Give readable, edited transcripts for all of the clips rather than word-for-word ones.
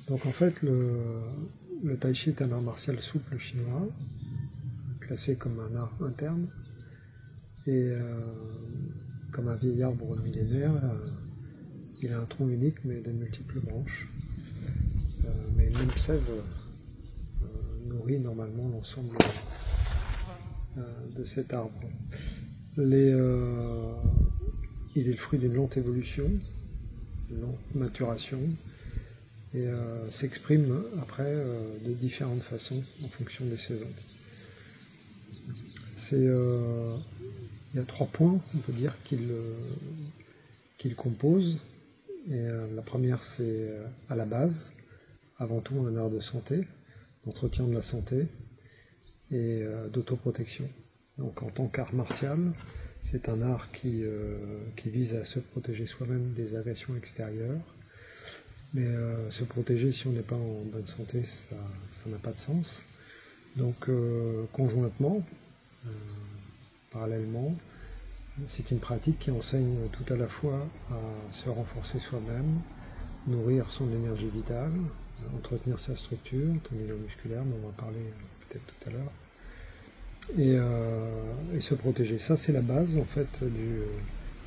Donc en fait, le tai chi est un art martial souple chinois, classé comme un art interne, et comme un vieil arbre millénaire, il a un tronc unique mais de multiples branches. Mais une même sève nourrit normalement l'ensemble de cet arbre. Il est le fruit d'une lente évolution, d'une lente maturation, et s'exprime après de différentes façons en fonction des saisons. Il y a 3 points, on peut dire, qu'il compose. Et la première, c'est à la base, avant tout un art de santé, d'entretien de la santé et d'autoprotection. Donc en tant qu'art martial, c'est un art qui vise à se protéger soi-même des agressions extérieures. Mais se protéger si on n'est pas en bonne santé, ça n'a pas de sens. Donc conjointement, parallèlement, c'est une pratique qui enseigne tout à la fois à se renforcer soi-même, nourrir son énergie vitale, entretenir sa structure, ton milieu musculaire, dont on va parler peut-être tout à l'heure, et se protéger. Ça, c'est la base en fait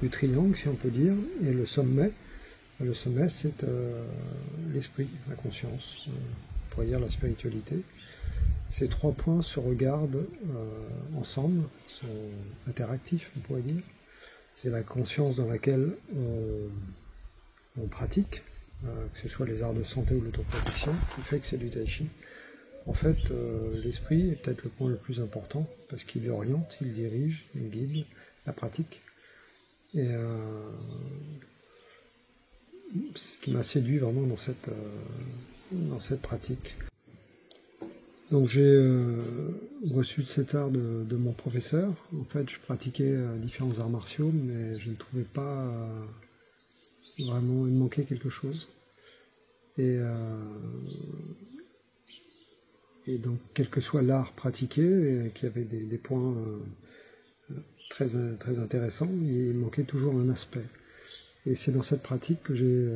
du triangle, si on peut dire, et le sommet, c'est l'esprit, la conscience, on pourrait dire la spiritualité. Ces 3 points se regardent ensemble, sont interactifs, on pourrait dire. C'est la conscience dans laquelle on pratique, que ce soit les arts de santé ou l'autoprotection, qui fait que c'est du tai chi. En fait, l'esprit est peut-être le point le plus important, parce qu'il oriente, il dirige, il guide la pratique. Et c'est ce qui m'a séduit vraiment dans cette pratique. Donc j'ai reçu cet art de mon professeur. En fait, je pratiquais différents arts martiaux, mais je ne trouvais pas vraiment, il me manquait quelque chose. Et donc, quel que soit l'art pratiqué, qui avait des points très intéressants, il manquait toujours un aspect. Et c'est dans cette pratique que j'ai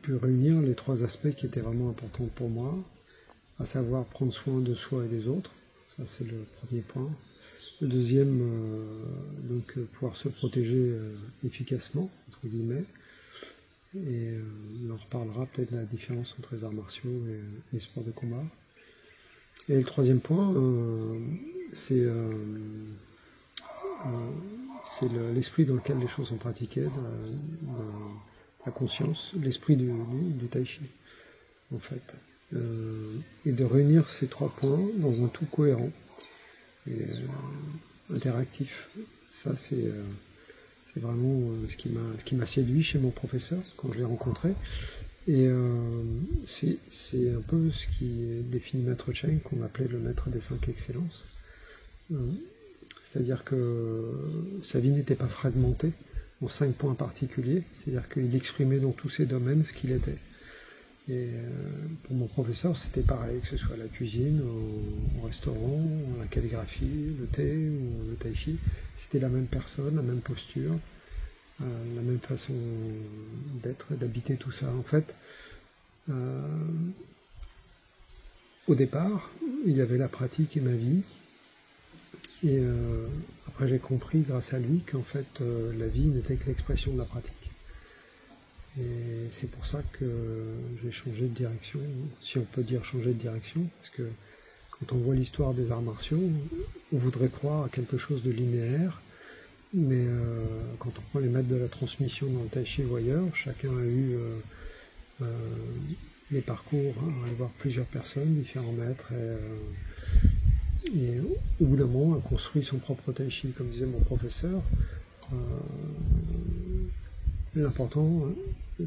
pu réunir les 3 aspects qui étaient vraiment importants pour moi, à savoir prendre soin de soi et des autres. Ça, c'est le premier point. Le deuxième, donc pouvoir se protéger efficacement, entre guillemets. Et on en reparlera peut-être de la différence entre les arts martiaux et les sports de combat. Et le troisième point, c'est l'esprit dans lequel les choses sont pratiquées, la conscience, l'esprit du tai chi, en fait. Et de réunir ces 3 points dans un tout cohérent et interactif. Ça, c'est vraiment ce qui m'a séduit chez mon professeur quand je l'ai rencontré. Et c'est un peu ce qui définit Maître Cheng, qu'on appelait le maître des 5 excellences. C'est-à-dire que sa vie n'était pas fragmentée en 5 points particuliers, c'est-à-dire qu'il exprimait dans tous ses domaines ce qu'il était. Et pour mon professeur, c'était pareil, que ce soit la cuisine, au restaurant, la calligraphie, le thé ou le tai chi, c'était la même personne, la même posture, la même façon d'être et d'habiter tout ça. En fait, au départ, il y avait la pratique et ma vie, et après j'ai compris grâce à lui qu'en fait la vie n'était que l'expression de la pratique. Et c'est pour ça que j'ai changé de direction, si on peut dire changer de direction, parce que quand on voit l'histoire des arts martiaux, on voudrait croire à quelque chose de linéaire, mais quand on prend les maîtres de la transmission dans le tai chi ou ailleurs, chacun a eu des parcours, à aller voir plusieurs personnes, différents maîtres, et au bout d'un moment, a construit son propre tai chi, comme disait mon professeur. L'important,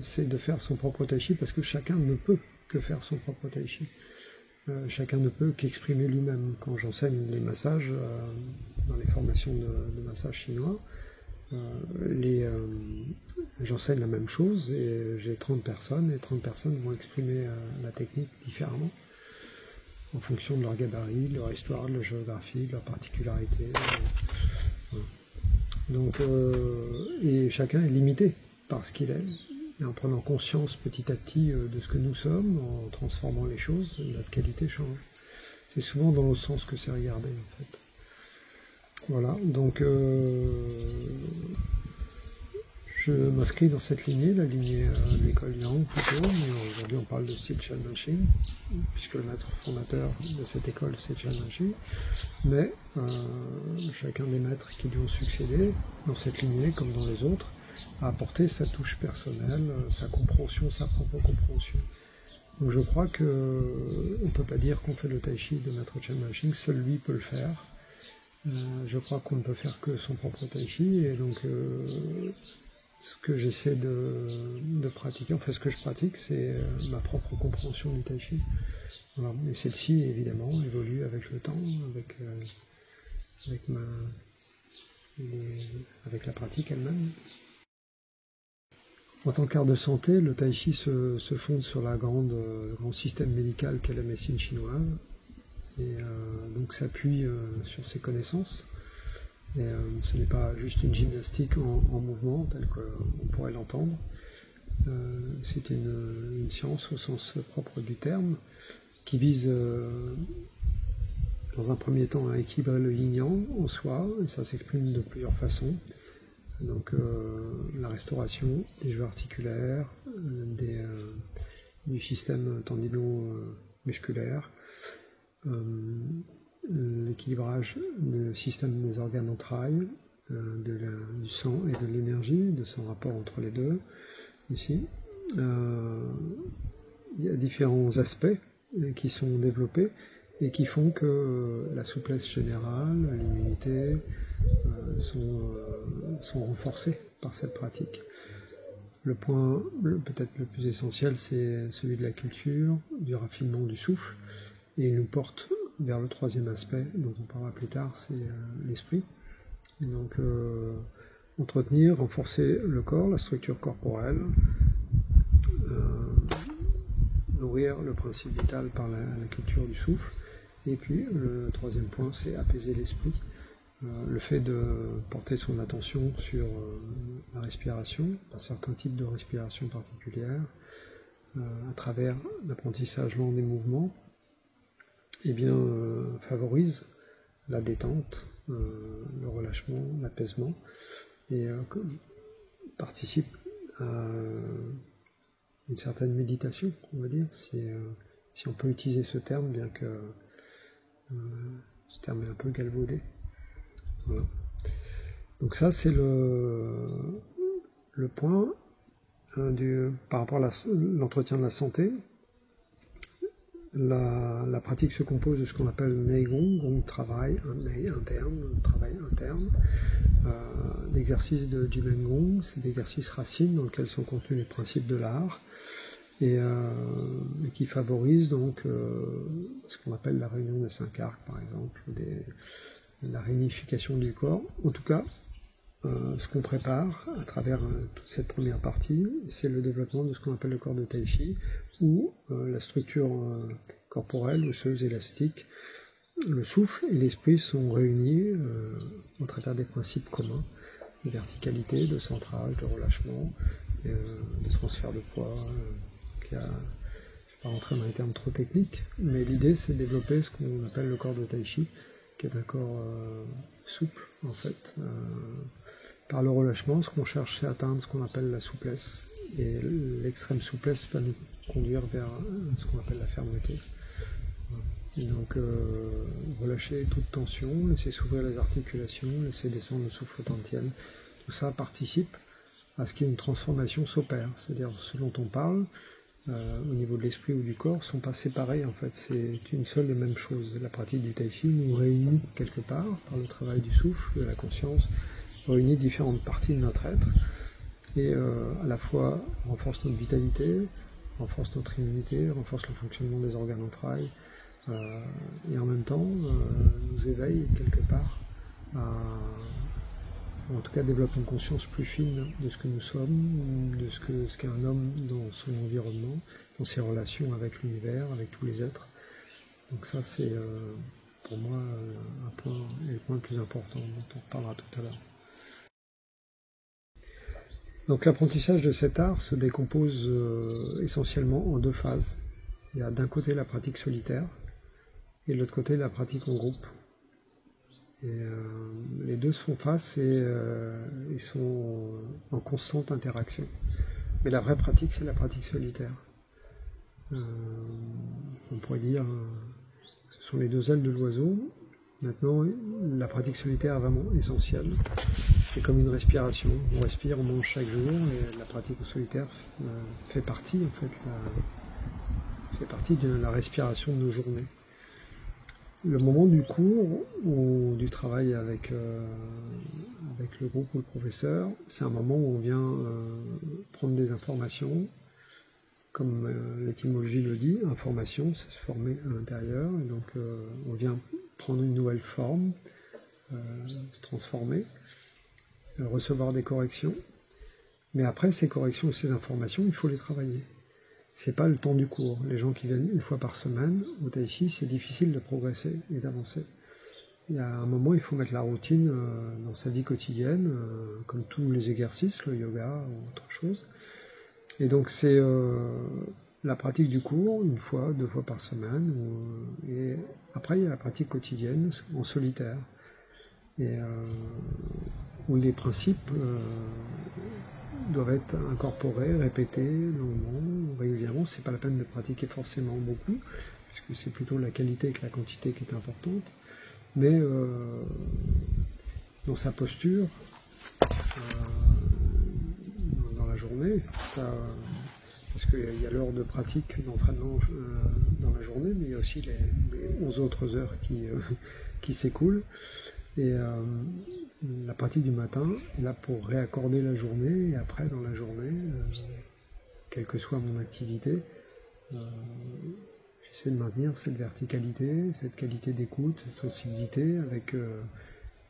c'est de faire son propre tai chi, parce que chacun ne peut que faire son propre tai chi. Chacun ne peut qu'exprimer lui-même. Quand j'enseigne les massages, dans les formations de massage chinois, j'enseigne la même chose, et j'ai 30 personnes, et 30 personnes vont exprimer la technique différemment, en fonction de leur gabarit, de leur histoire, de leur géographie, de leur particularité. Voilà. Donc, et chacun est limité par ce qu'il est, et en prenant conscience petit à petit de ce que nous sommes, en transformant les choses, notre qualité change. C'est souvent dans le sens que c'est regardé en fait. Voilà, donc je m'inscris dans cette lignée, la lignée de l'école Yang plutôt, mais aujourd'hui on parle de style Chan Manchi, puisque le maître fondateur de cette école c'est Chan Manchi, mais chacun des maîtres qui lui ont succédé dans cette lignée, comme dans les autres, a apporté sa touche personnelle, sa compréhension, sa propre compréhension. Donc je crois qu'on ne peut pas dire qu'on fait le tai chi de maître Chan Manchi, seul lui peut le faire. Je crois qu'on ne peut faire que son propre tai chi, et donc ce que j'essaie de pratiquer, enfin ce que je pratique, c'est ma propre compréhension du tai chi. Voilà. Et celle-ci, évidemment, évolue avec le temps, avec la pratique elle-même. En tant qu'art de santé, le tai chi se fonde sur le grand système médical qu'est la médecine chinoise, et donc s'appuie sur ses connaissances. Et ce n'est pas juste une gymnastique en mouvement, telle qu'on pourrait l'entendre. C'est une science au sens propre du terme, qui vise dans un premier temps à équilibrer le yin-yang en soi, et ça s'exprime de plusieurs façons. Donc la restauration des jeux articulaires, du système tendino-musculaire, l'équilibrage du système des organes entrailles, du sang et de l'énergie, de son rapport entre les deux. Ici, il y a différents aspects qui sont développés et qui font que la souplesse générale, l'immunité sont renforcées par cette pratique. Le point peut-être le plus essentiel, c'est celui de la culture, du raffinement du souffle, et il nous porte vers le troisième aspect dont on parlera plus tard, c'est l'esprit. Et donc entretenir, renforcer le corps, la structure corporelle, nourrir le principe vital par la culture du souffle. Et puis le troisième point, c'est apaiser l'esprit. Le fait de porter son attention sur la respiration, un certain type de respiration particulière, à travers l'apprentissage lent des mouvements, eh bien, favorise la détente, le relâchement, l'apaisement, et participe à une certaine méditation, on va dire, si on peut utiliser ce terme, bien que ce terme est un peu galvaudé. Voilà. Donc ça, c'est le point par rapport à l'entretien de la santé. La pratique se compose de ce qu'on appelle Neigong, Gong travail interne, l'exercice de Jimengong, c'est l'exercice racine dans lequel sont contenus les principes de l'art, et qui favorise donc ce qu'on appelle la réunion des 5 arcs, par exemple, la réunification du corps. En tout cas, ce qu'on prépare à travers toute cette première partie, c'est le développement de ce qu'on appelle le corps de Tai Chi, où la structure corporelle, osseuse, élastique, le souffle et l'esprit sont réunis au travers des principes communs, de verticalité, de centrage, de relâchement, de transfert de poids. Je ne vais pas rentrer dans les termes trop techniques, mais l'idée c'est de développer ce qu'on appelle le corps de Tai Chi, qui est un corps souple en fait. Par le relâchement, ce qu'on cherche c'est atteindre ce qu'on appelle la souplesse, et l'extrême souplesse va nous conduire vers ce qu'on appelle la fermeté. Et donc relâcher toute tension, laisser s'ouvrir les articulations, laisser descendre le souffle tantienne, tout ça participe à ce qu'il y ait une transformation s'opère, c'est-à-dire ce dont on parle au niveau de l'esprit ou du corps sont pas séparés en fait, c'est une seule et même chose. La pratique du Tai Chi nous réunit quelque part par le travail du souffle, de la conscience, réunit différentes parties de notre être et à la fois renforce notre vitalité, renforce notre immunité, renforce le fonctionnement des organes entrailles et en même temps nous éveille quelque part en tout cas développe une conscience plus fine de ce que nous sommes, de ce qu'est un homme dans son environnement, dans ses relations avec l'univers, avec tous les êtres. Donc ça c'est pour moi le point le plus important dont on reparlera tout à l'heure. Donc l'apprentissage de cet art se décompose essentiellement en deux phases. Il y a d'un côté la pratique solitaire et de l'autre côté la pratique en groupe. Et les deux se font face et ils sont en constante interaction. Mais la vraie pratique, c'est la pratique solitaire. On pourrait dire, ce sont les deux ailes de l'oiseau. Maintenant, la pratique solitaire est vraiment essentielle. C'est comme une respiration. On respire, on mange chaque jour, et la pratique en solitaire fait partie, en fait, fait partie de la respiration de nos journées. Le moment du cours ou du travail avec le groupe ou le professeur, c'est un moment où on vient prendre des informations, comme l'étymologie le dit, information, c'est se former à l'intérieur, et donc on vient prendre une nouvelle forme, se transformer, recevoir des corrections, mais après ces corrections et ces informations, il faut les travailler. C'est pas le temps du cours. Les gens qui viennent une fois par semaine au tai chi, c'est difficile de progresser et d'avancer. Il y a un moment, il faut mettre la routine dans sa vie quotidienne, comme tous les exercices, le yoga ou autre chose. Et donc c'est la pratique du cours, une fois, deux fois par semaine. Et après, il y a la pratique quotidienne en solitaire. Et où les principes doivent être incorporés, répétés longuement, régulièrement. C'est pas la peine de pratiquer forcément beaucoup, puisque c'est plutôt la qualité que la quantité qui est importante. Mais dans sa posture, dans la journée, parce qu'il y a l'heure de pratique, d'entraînement dans la journée, mais il y a aussi les 11 autres heures qui s'écoulent. Et la pratique du matin est là pour réaccorder la journée, et après, dans la journée, quelle que soit mon activité, j'essaie de maintenir cette verticalité, cette qualité d'écoute, cette sensibilité avec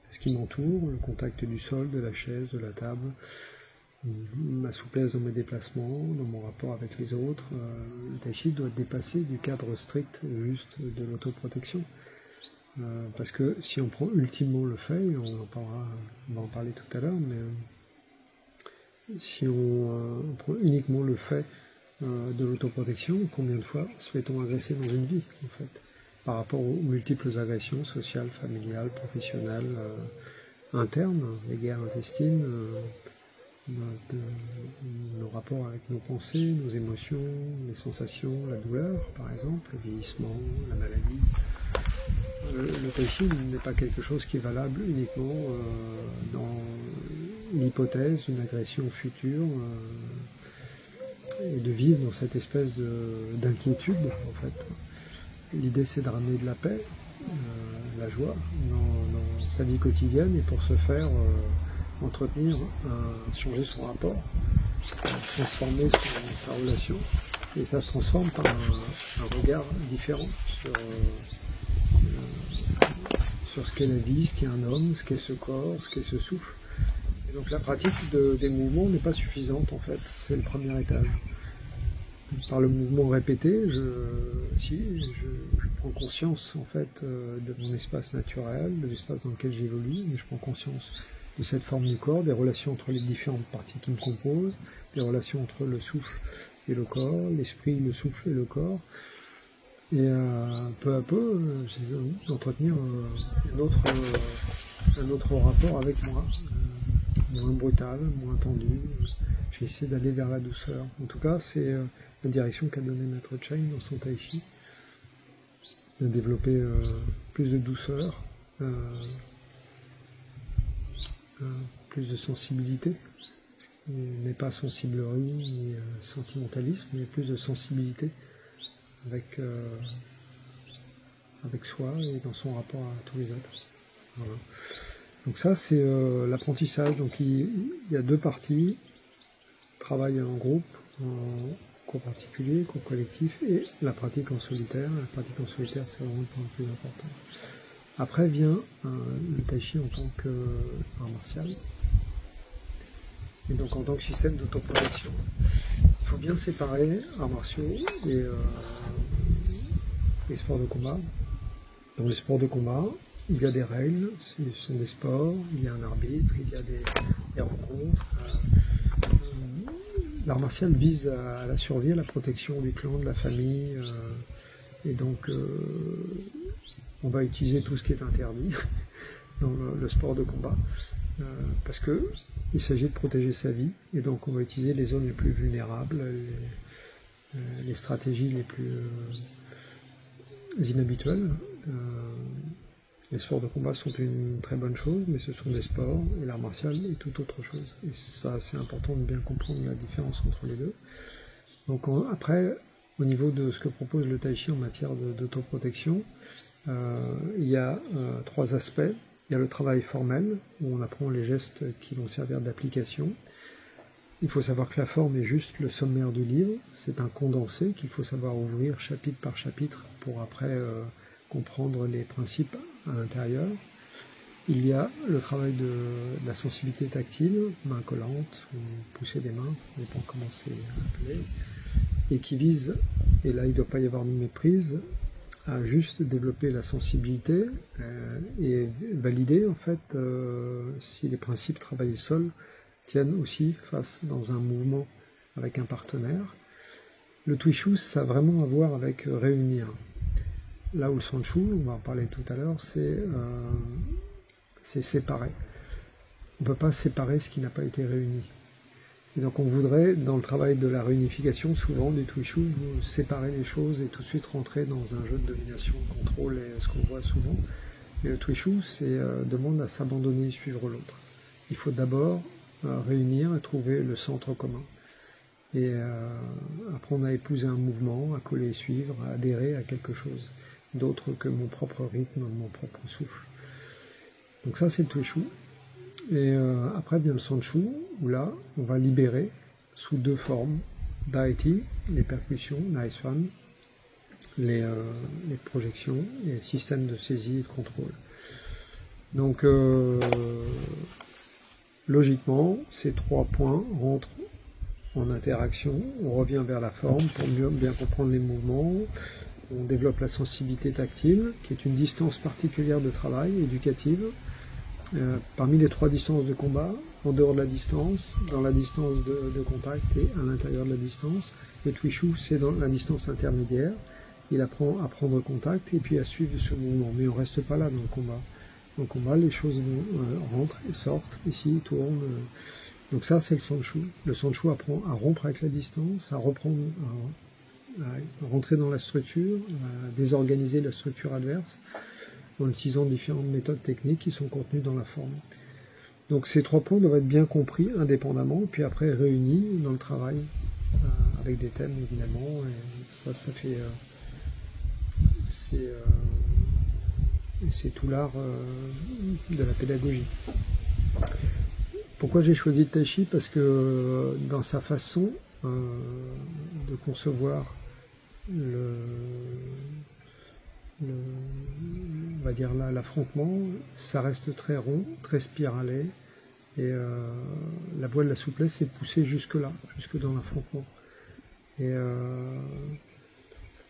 ce qui m'entoure, le contact du sol, de la chaise, de la table, ma souplesse dans mes déplacements, dans mon rapport avec les autres. Le tai chi doit dépasser du cadre strict juste de l'autoprotection. Parce que si on prend ultimement le fait, on va en parler tout à l'heure, mais si on prend uniquement le fait de l'autoprotection, combien de fois se fait-on agresser dans une vie, en fait, par rapport aux multiples agressions sociales, familiales, professionnelles, internes, les guerres intestines, nos rapports avec nos pensées, nos émotions, les sensations, la douleur, par exemple, le vieillissement, la maladie. Le tai chi n'est pas quelque chose qui est valable uniquement dans l'hypothèse d'une agression future et de vivre dans cette espèce d'inquiétude, en fait. L'idée, c'est de ramener de la paix, la joie dans sa vie quotidienne, et pour ce faire, entretenir, changer son rapport, transformer sa relation, et ça se transforme par un regard différent sur ce qu'est la vie, ce qu'est un homme, ce qu'est ce corps, ce qu'est ce souffle. Et donc la pratique des mouvements n'est pas suffisante, en fait, c'est le premier étage. Par le mouvement répété, je prends conscience, en fait, de mon espace naturel, de l'espace dans lequel j'évolue, mais je prends conscience de cette forme du corps, des relations entre les différentes parties qui me composent, des relations entre le souffle et le corps, l'esprit, le souffle et le corps. Et peu à peu, j'essaie d'entretenir un autre rapport avec moi, moins brutal, moins tendu. J'essaie d'aller vers la douceur. En tout cas, c'est la direction qu'a donnée Maître Cheng dans son tai chi, de développer plus de douceur, plus de sensibilité, ce qui n'est pas sensiblerie ni sentimentalisme, mais plus de sensibilité avec soi et dans son rapport à tous les êtres. Voilà. Donc ça, c'est l'apprentissage. Donc il y a deux parties, travail en groupe, en cours particulier, cours collectif, et la pratique en solitaire. La pratique en solitaire, c'est vraiment le point le plus important. Après vient le tai chi en tant qu'art martial, et donc en tant que système d'autoprotection. Il faut bien séparer arts martiaux et sports de combat. Dans les sports de combat, il y a des règles, ce sont des sports, il y a un arbitre, il y a des rencontres, l'art martial vise à la survie, à la protection du clan, de la famille, et donc on va utiliser tout ce qui est interdit dans le sport de combat, parce que il s'agit de protéger sa vie, et donc on va utiliser les zones les plus vulnérables, les stratégies les plus inhabituelles. Les sports de combat sont une très bonne chose, mais ce sont des sports, et l'art martial est tout autre chose. Et ça, c'est important de bien comprendre la différence entre les deux. Donc après, au niveau de ce que propose le tai chi en matière d'autoprotection, il y a 3 aspects. Il y a le travail formel, où on apprend les gestes qui vont servir d'application. Il faut savoir que la forme est juste le sommaire du livre, c'est un condensé qu'il faut savoir ouvrir chapitre par chapitre pour après comprendre les principes à l'intérieur. Il y a le travail de la sensibilité tactile, main collante, ou pousser des mains, ça dépend comment c'est appelé, et qui vise, et là il ne doit pas y avoir de méprise, à juste développer la sensibilité et valider en fait si les principes travail au sol tiennent aussi face dans un mouvement avec un partenaire. Le Twishu, ça a vraiment à voir avec réunir. Là où le Sanshu, on va en parler tout à l'heure, c'est séparer. On ne peut pas séparer ce qui n'a pas été réuni. Et donc on voudrait, dans le travail de la réunification, souvent du Twishu, séparer les choses et tout de suite rentrer dans un jeu de domination, de contrôle, et ce qu'on voit souvent. Mais le Twishu, c'est demande à s'abandonner et suivre l'autre. Il faut d'abord réunir et trouver le centre commun. Et apprendre à épouser un mouvement, à coller et suivre, à adhérer à quelque chose d'autre que mon propre rythme, mon propre souffle. Donc ça, c'est le Twishu. Et après vient le Sanshu, où là, on va libérer sous 2 formes. Daiti, les percussions, nice fan, les projections et systèmes de saisie et de contrôle. Donc, logiquement, ces 3 points rentrent en interaction. On revient vers la forme pour mieux bien comprendre les mouvements. On développe la sensibilité tactile, qui est une distance particulière de travail, éducative. Parmi les 3 distances de combat, en dehors de la distance, dans la distance de contact et à l'intérieur de la distance, le Twishu, c'est dans la distance intermédiaire. Il apprend à prendre contact et puis à suivre ce mouvement. Mais on ne reste pas là dans le combat. Dans le combat, les choses rentrent et sortent, ici, tournent. Donc ça, c'est le Sanshu. Le Sanshu apprend à rompre avec la distance, à reprendre, à rentrer dans la structure, à désorganiser la structure adverse, en utilisant différentes méthodes techniques qui sont contenues dans la forme. Donc ces 3 points doivent être bien compris indépendamment, puis après réunis dans le travail, avec des thèmes évidemment, et ça fait... c'est tout l'art de la pédagogie. Pourquoi j'ai choisi le Tai Chi? Parce que dans sa façon de concevoir on va dire l'affrontement, ça reste très rond, très spiralé, et la voie de la souplesse est poussée jusque là, jusque dans l'affrontement. Et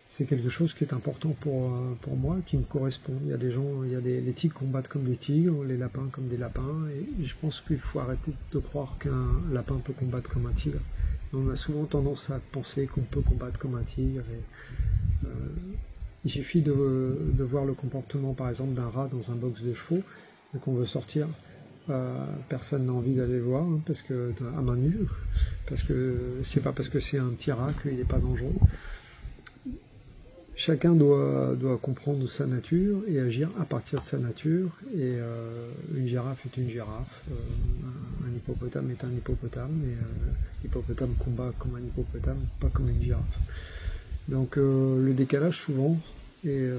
c'est quelque chose qui est important pour moi, qui me correspond. Il y a des gens, les tigres combattent comme des tigres, les lapins comme des lapins, et je pense qu'il faut arrêter de croire qu'un lapin peut combattre comme un tigre. On a souvent tendance à penser qu'on peut combattre comme un tigre, et il suffit de voir le comportement par exemple d'un rat dans un box de chevaux, et qu'on veut sortir. Personne n'a envie d'aller le voir, hein, parce que, à main nue, parce que c'est pas parce que c'est un petit rat qu'il n'est pas dangereux. Chacun doit comprendre sa nature et agir à partir de sa nature, et une girafe est une girafe, un hippopotame est un hippopotame, et l'hippopotame combat comme un hippopotame, pas comme une girafe. Donc le décalage souvent est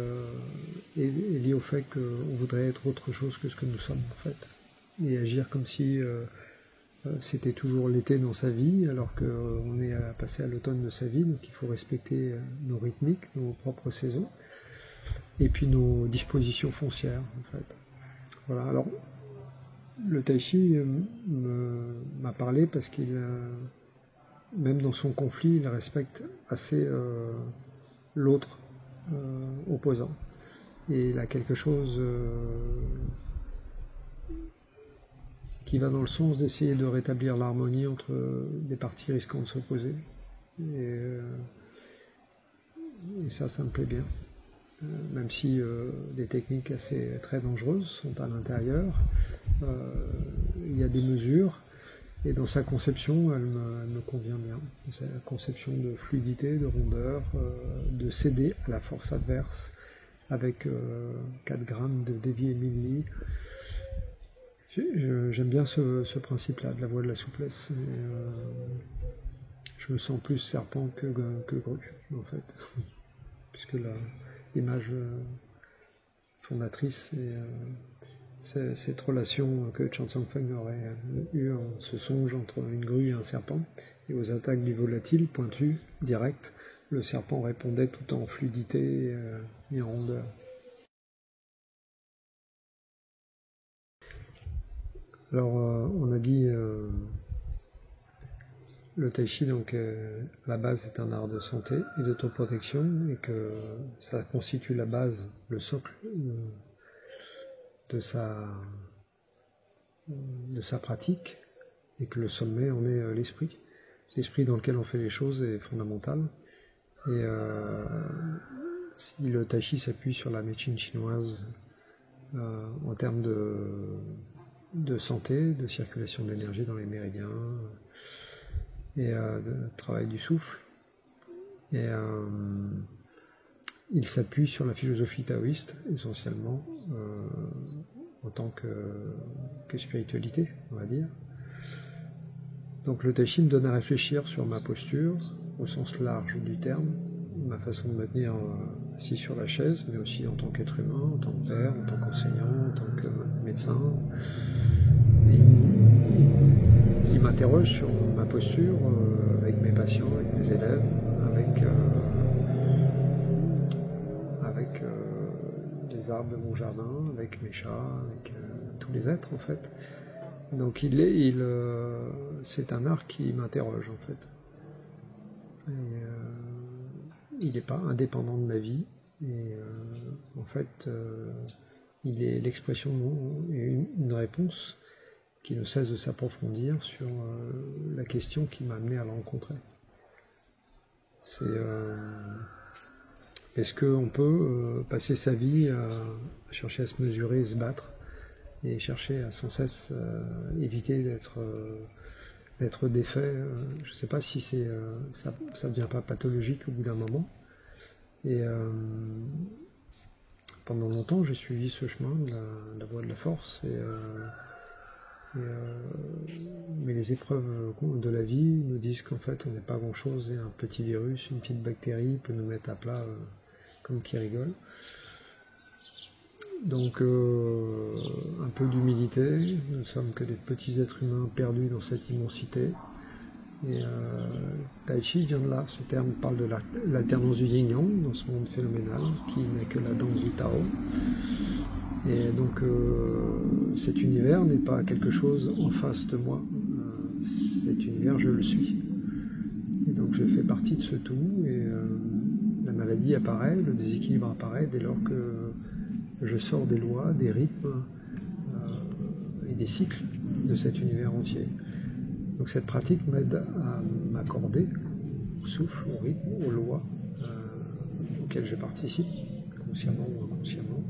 lié au fait qu'on voudrait être autre chose que ce que nous sommes en fait, et agir comme si c'était toujours l'été dans sa vie, alors qu'on est passé à l'automne de sa vie, donc il faut respecter nos rythmiques, nos propres saisons, et puis nos dispositions foncières, en fait. Voilà, alors, le Tai Chi m'a parlé parce qu'il, même dans son conflit, il respecte assez l'autre opposant. Et il a quelque chose qui va dans le sens d'essayer de rétablir l'harmonie entre des parties risquant de s'opposer. Et ça me plaît bien. Même si des techniques très dangereuses sont à l'intérieur, il y a des mesures, et dans sa conception, elle me convient bien. Sa conception de fluidité, de rondeur, de céder à la force adverse, avec 4 grammes de dévié milli. J'aime bien ce principe-là, de la voie de la souplesse. Je me sens plus serpent que grue, en fait, puisque l'image fondatrice c'est cette relation que Chan Sang Feng aurait eue en ce songe entre une grue et un serpent, et aux attaques du volatile, pointu, direct, le serpent répondait tout en fluidité et en rondeur. Alors, on a dit le tai chi, donc, à la base, est un art de santé et d'autoprotection, et que ça constitue la base, le socle de sa pratique, et que le sommet en est l'esprit. L'esprit dans lequel on fait les choses est fondamental. Et si le tai chi s'appuie sur la médecine chinoise en termes de santé, de circulation d'énergie dans les méridiens, et de travail du souffle, et il s'appuie sur la philosophie taoïste essentiellement en tant que spiritualité, on va dire. Donc le tai chi me donne à réfléchir sur ma posture au sens large du terme, ma façon de me tenir assis sur la chaise, mais aussi en tant qu'être humain, en tant que père, en tant qu'enseignant, en tant que médecin. Il m'interroge sur ma posture avec mes patients, avec mes élèves, avec les arbres de mon jardin, avec mes chats, avec tous les êtres en fait. Donc c'est un art qui m'interroge en fait. Il n'est pas indépendant de ma vie, et en fait il est l'expression et une réponse qui ne cesse de s'approfondir sur la question qui m'a amené à le rencontrer. C'est est-ce qu'on peut passer sa vie à chercher à se mesurer, se battre, et chercher à sans cesse éviter d'être défait. Je ne sais pas si ça ne devient pas pathologique au bout d'un moment. Et pendant longtemps, j'ai suivi ce chemin de la voie de la force. Mais les épreuves de la vie nous disent qu'en fait, on n'est pas grand-chose, et un petit virus, une petite bactérie peut nous mettre à plat comme qui rigole. Donc un peu d'humilité, nous ne sommes que des petits êtres humains perdus dans cette immensité. Et Tai Chi vient de là, ce terme parle de l'alternance du yin-yang dans ce monde phénoménal qui n'est que la danse du Tao. Et donc cet univers n'est pas quelque chose en face de moi, cet univers je le suis. Et donc je fais partie de ce tout, et la maladie apparaît, le déséquilibre apparaît dès lors que je sors des lois, des rythmes et des cycles de cet univers entier. Donc cette pratique m'aide à m'accorder au souffle, au rythme, aux lois auxquelles je participe, consciemment ou inconsciemment.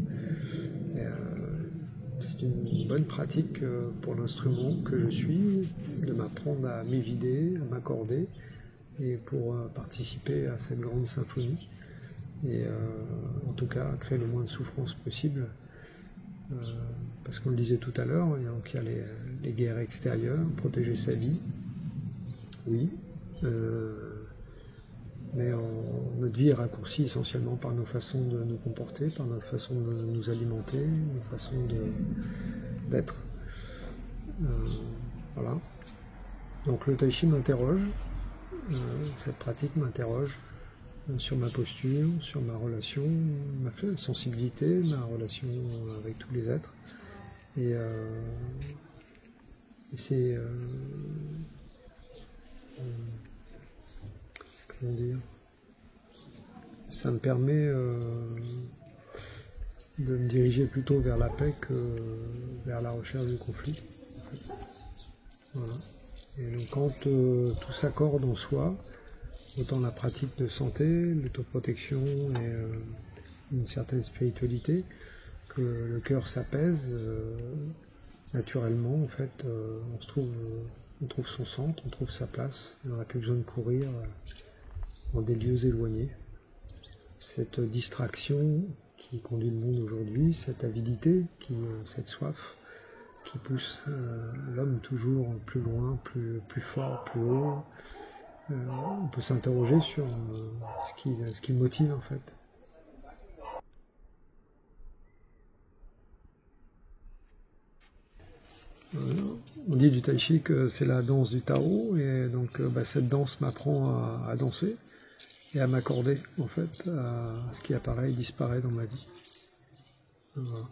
C'est une bonne pratique pour l'instrument que je suis, de m'apprendre à m'évider, à m'accorder, et pour participer à cette grande symphonie. Et en tout cas créer le moins de souffrance possible, parce qu'on le disait tout à l'heure, il y a les guerres extérieures, protéger sa vie, oui, mais notre vie est raccourcie essentiellement par nos façons de nous comporter, par notre façon de nous alimenter, nos façons d'être. Voilà. Donc le Tai Chi m'interroge, cette pratique m'interroge sur ma posture, sur ma relation, ma sensibilité, ma relation avec tous les êtres. Et c'est... comment dire, ça me permet de me diriger plutôt vers la paix que vers la recherche du conflit. En fait. Voilà. Et donc quand tout s'accorde en soi, autant la pratique de santé, l'autoprotection et une certaine spiritualité, que le cœur s'apaise, naturellement en fait, on trouve son centre, on trouve sa place, on n'aurait plus besoin de courir dans des lieux éloignés. Cette distraction qui conduit le monde aujourd'hui, cette avidité, cette soif, qui pousse l'homme toujours plus loin, plus fort, plus haut. On peut s'interroger sur ce qui le motive en fait. On dit du tai chi que c'est la danse du Tao, et donc cette danse m'apprend à danser et à m'accorder en fait à ce qui apparaît et disparaît dans ma vie. Voilà.